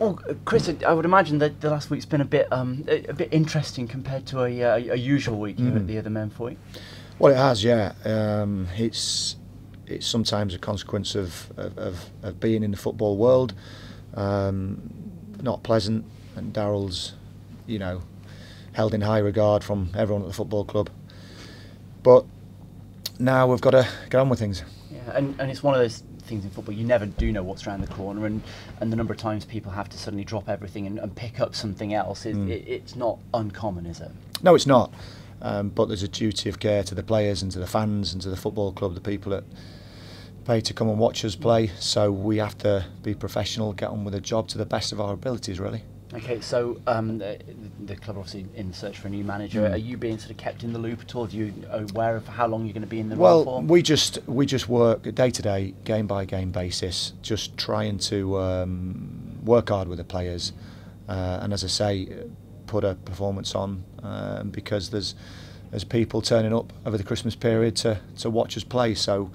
Well, Chris, I would imagine that the last week's been a bit interesting compared to a usual week here at the other men for you. Well, it has, yeah. It's sometimes a consequence of being in the football world. Not pleasant, and Daryl's, held in high regard from everyone at the football club. But now we've got to get on with things. Yeah, and it's one of those things in football, you never do know what's around the corner, and the number of times people have to suddenly drop everything and pick up something else, it's not uncommon, is it? No, it's not. But there's a duty of care to the players and to the fans and to the football club, the people that pay to come and watch us play. So we have to be professional, get on with the job to the best of our abilities, really. Okay, so the club obviously in search for a new manager. Are you being sort of kept in the loop at all? Are you aware of how long you're going to be in the role for? Well, we just work day to day, game by game basis, just trying to work hard with the players, and as I say, put a performance on, because there's people turning up over the Christmas period to watch us play. So.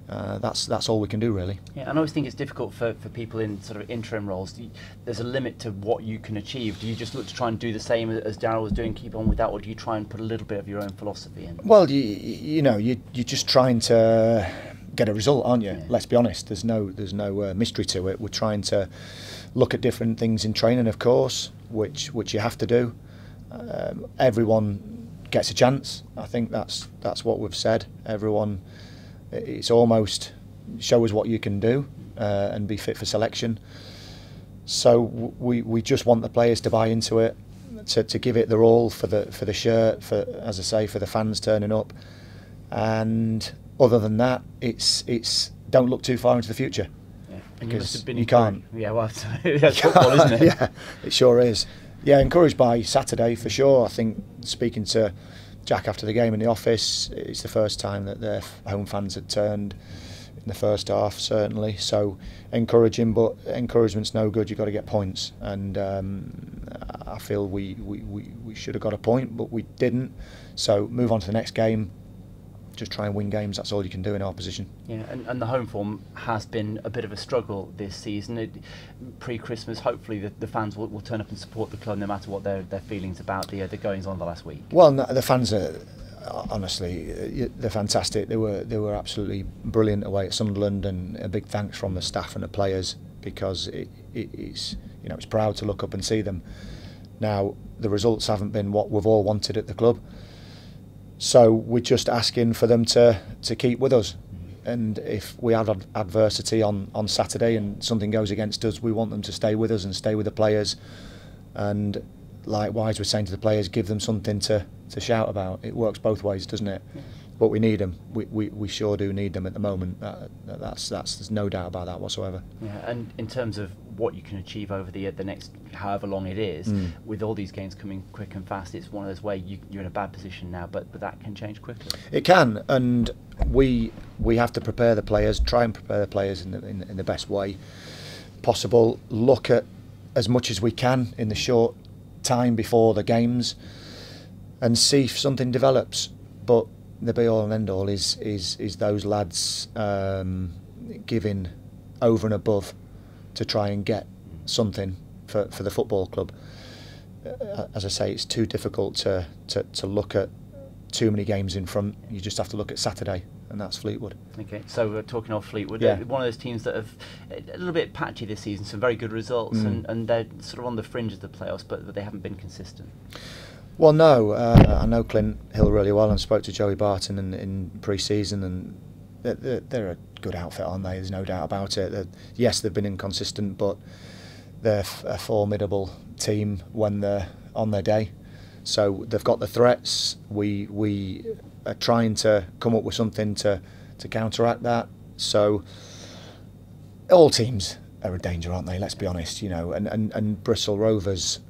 That's all we can do, really. Yeah, and I always think it's difficult for people in sort of interim roles. There's a limit to what you can achieve. Do you just look to try and do the same as Daryl was doing, keep on with that, or do you try and put a little bit of your own philosophy in? Well, you're just trying to get a result, aren't you? Yeah. Let's be honest. There's no mystery to it. We're trying to look at different things in training, of course, which you have to do. Everyone gets a chance. I think that's what we've said. Everyone. It's almost show us what you can do and be fit for selection. So we just want the players to buy into it, to give it their all for the shirt, for, as I say, for the fans turning up. And other than that, it's don't look too far into the future. Yeah. Because you can't. Yeah, well, that's football, isn't it? Yeah, it sure is. Yeah, encouraged by Saturday for sure. I think speaking to Jack after the game in the office, it's the first time that their home fans had turned in the first half, certainly. So encouraging, but encouragement's no good. You've got to get points, and I feel we should have got a point, but we didn't. So move on to the next game. Just try and win games. That's all you can do in our position. Yeah, and the home form has been a bit of a struggle this season. Pre-Christmas, hopefully the fans will turn up and support the club no matter what their feelings about the goings on the last week. Well, no, the fans are honestly, they're fantastic. They were absolutely brilliant away at Sunderland, and a big thanks from the staff and the players, because it's it's proud to look up and see them. Now the results haven't been what we've all wanted at the club. So we're just asking for them to keep with us, and if we have adversity on Saturday and something goes against us, we want them to stay with us and stay with the players. And likewise, we're saying to the players, give them something to shout about. It works both ways, doesn't it? Yeah. But we need them. We sure do need them at the moment. There's no doubt about that whatsoever. Yeah, and in terms of what you can achieve over the next however long it is, with all these games coming quick and fast, it's one of those where you're in a bad position now, but that can change quickly. It can, and we have to prepare the players, try and prepare the players in the best way possible. Look at as much as we can in the short time before the games, and see if something develops. But the be all and end all is those lads giving over and above to try and get something for the football club. As I say, it's too difficult to look at too many games in front. You just have to look at Saturday, and that's Fleetwood. Okay, so talking of Fleetwood, yeah. One of those teams that have a little bit patchy this season, some very good results, and they're sort of on the fringe of the playoffs, but they haven't been consistent. Well, no, I know Clint Hill really well, and spoke to Joey Barton in pre-season, and they're a good outfit, aren't they? There's no doubt about it. Yes, they've been inconsistent, but they're a formidable team when they're on their day. So they've got the threats. We are trying to come up with something to counteract that. So all teams are a danger, aren't they? Let's be honest, and Bristol Rovers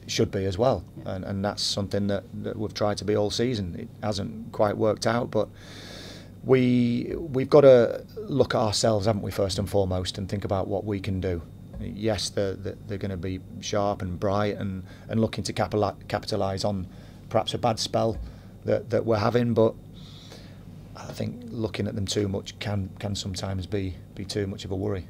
should be as well, and that's something that we've tried to be all season. It hasn't quite worked out, but we've got to look at ourselves, haven't we, first and foremost, and think about what we can do. Yes, they're going to be sharp and bright and looking to capitalise on perhaps a bad spell that we're having, but I think looking at them too much can sometimes be too much of a worry.